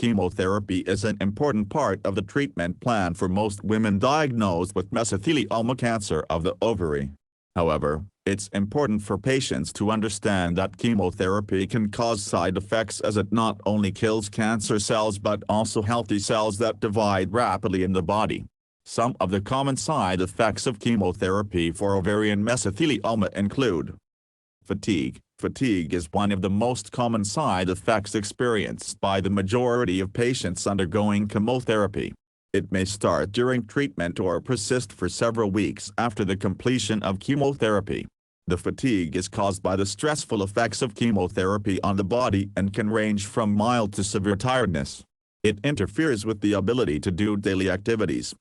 Chemotherapy is an important part of the treatment plan for most women diagnosed with mesothelioma cancer of the ovary. However, it's important for patients to understand that chemotherapy can cause side effects as it not only kills cancer cells but also healthy cells that divide rapidly in the body. Some of the common side effects of chemotherapy for ovarian mesothelioma include fatigue. Fatigue is one of the most common side effects experienced by the majority of patients undergoing chemotherapy. It may start during treatment or persist for several weeks after the completion of chemotherapy. The fatigue is caused by the stressful effects of chemotherapy on the body and can range from mild to severe tiredness. It interferes with the ability to do daily activities.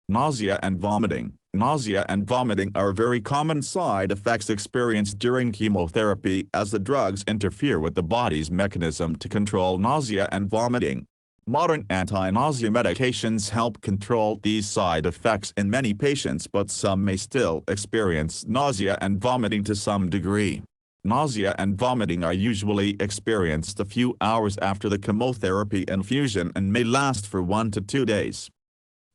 Nausea and vomiting. Nausea and vomiting are very common side effects experienced during chemotherapy as the drugs interfere with the body's mechanism to control nausea and vomiting. Modern anti-nausea medications help control these side effects in many patients, but some may still experience nausea and vomiting to some degree. Nausea and vomiting are usually experienced a few hours after the chemotherapy infusion and may last for 1 to 2 days.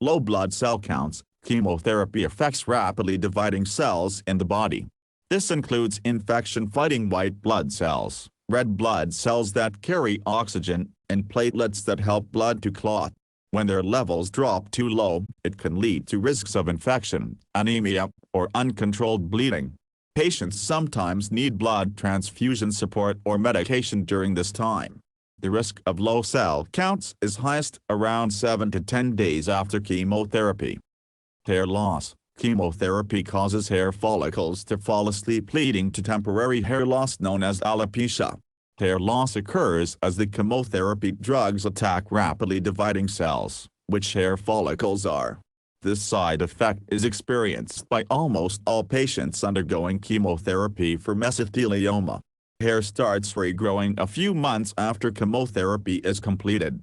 Low blood cell counts. Chemotherapy affects rapidly dividing cells in the body. This includes infection-fighting white blood cells, red blood cells that carry oxygen, and platelets that help blood to clot. When their levels drop too low, it can lead to risks of infection, anemia, or uncontrolled bleeding. Patients sometimes need blood transfusion support or medication during this time. The risk of low cell counts is highest around 7 to 10 days after chemotherapy. Hair loss. Chemotherapy causes hair follicles to fall asleep, leading to temporary hair loss known as alopecia. Hair loss occurs as the chemotherapy drugs attack rapidly dividing cells, which hair follicles are. This side effect is experienced by almost all patients undergoing chemotherapy for mesothelioma. Hair starts regrowing a few months after chemotherapy is completed.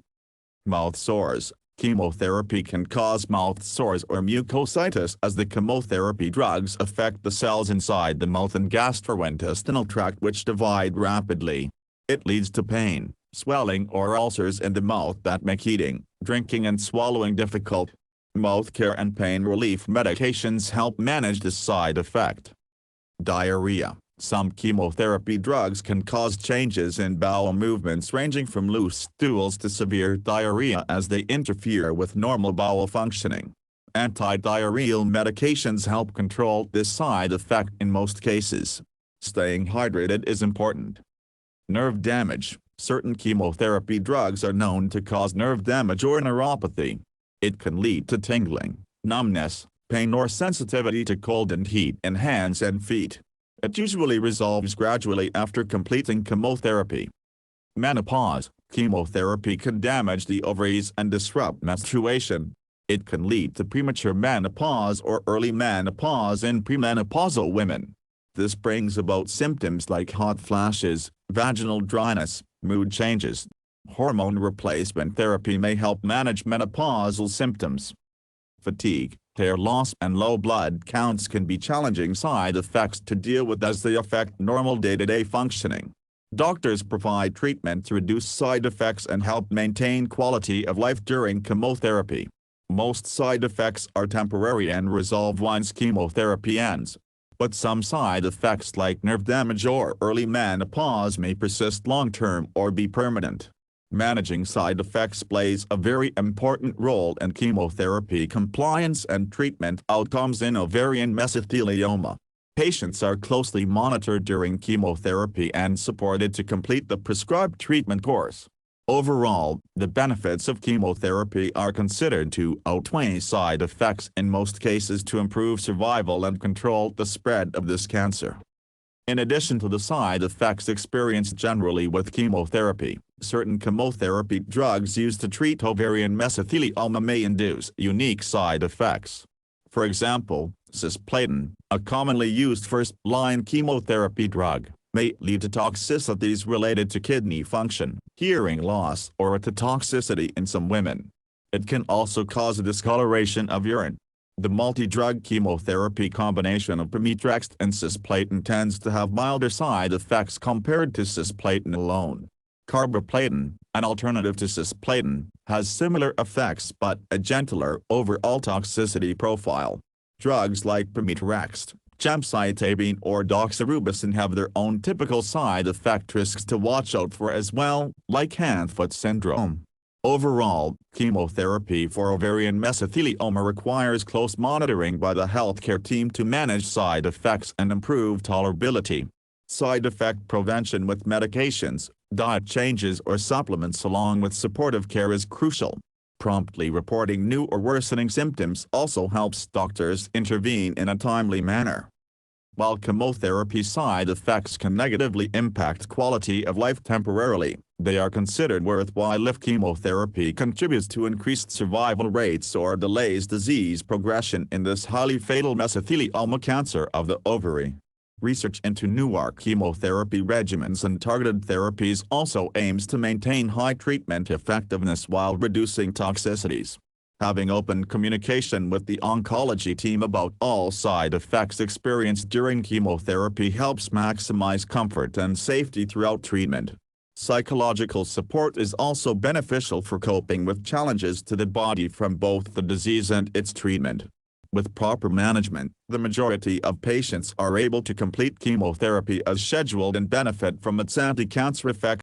Mouth sores. Chemotherapy can cause mouth sores or mucositis as the chemotherapy drugs affect the cells inside the mouth and gastrointestinal tract, which divide rapidly. It leads to pain, swelling or ulcers in the mouth that make eating, drinking and swallowing difficult. Mouth care and pain relief medications help manage this side effect. Diarrhea. Some chemotherapy drugs can cause changes in bowel movements ranging from loose stools to severe diarrhea as they interfere with normal bowel functioning. Anti-diarrheal medications help control this side effect in most cases. Staying hydrated is important. Nerve damage. Certain chemotherapy drugs are known to cause nerve damage or neuropathy. It can lead to tingling, numbness, pain or sensitivity to cold and heat in hands and feet. It usually resolves gradually after completing chemotherapy. Menopause. Chemotherapy can damage the ovaries and disrupt menstruation. It can lead to premature menopause or early menopause in premenopausal women. This brings about symptoms like hot flashes, vaginal dryness, mood changes. Hormone replacement therapy may help manage menopausal symptoms. Fatigue. Hair loss and low blood counts can be challenging side effects to deal with as they affect normal day-to-day functioning. Doctors provide treatment to reduce side effects and help maintain quality of life during chemotherapy. Most side effects are temporary and resolve once chemotherapy ends. But some side effects like nerve damage or early menopause may persist long-term or be permanent. Managing side effects plays a very important role in chemotherapy compliance and treatment outcomes in ovarian mesothelioma. Patients are closely monitored during chemotherapy and supported to complete the prescribed treatment course. Overall, the benefits of chemotherapy are considered to outweigh side effects in most cases to improve survival and control the spread of this cancer. In addition to the side effects experienced generally with chemotherapy, certain chemotherapy drugs used to treat ovarian mesothelioma may induce unique side effects. For example, cisplatin, a commonly used first-line chemotherapy drug, may lead to toxicities related to kidney function, hearing loss, or to toxicity in some women. It can also cause a discoloration of urine. The multi-drug chemotherapy combination of pemetrexed and cisplatin tends to have milder side effects compared to cisplatin alone. Carboplatin, an alternative to cisplatin, has similar effects but a gentler overall toxicity profile. Drugs like pemetrexed, gemcitabine or doxorubicin have their own typical side effect risks to watch out for as well, like hand-foot syndrome. Overall, chemotherapy for ovarian mesothelioma requires close monitoring by the healthcare team to manage side effects and improve tolerability. Side effect prevention with medications, diet changes or supplements along with supportive care is crucial. Promptly reporting new or worsening symptoms also helps doctors intervene in a timely manner. While chemotherapy side effects can negatively impact quality of life temporarily, they are considered worthwhile if chemotherapy contributes to increased survival rates or delays disease progression in this highly fatal mesothelioma cancer of the ovary. Research into newer chemotherapy regimens and targeted therapies also aims to maintain high treatment effectiveness while reducing toxicities. Having open communication with the oncology team about all side effects experienced during chemotherapy helps maximize comfort and safety throughout treatment. Psychological support is also beneficial for coping with challenges to the body from both the disease and its treatment. With proper management, the majority of patients are able to complete chemotherapy as scheduled and benefit from its anti-cancer effects.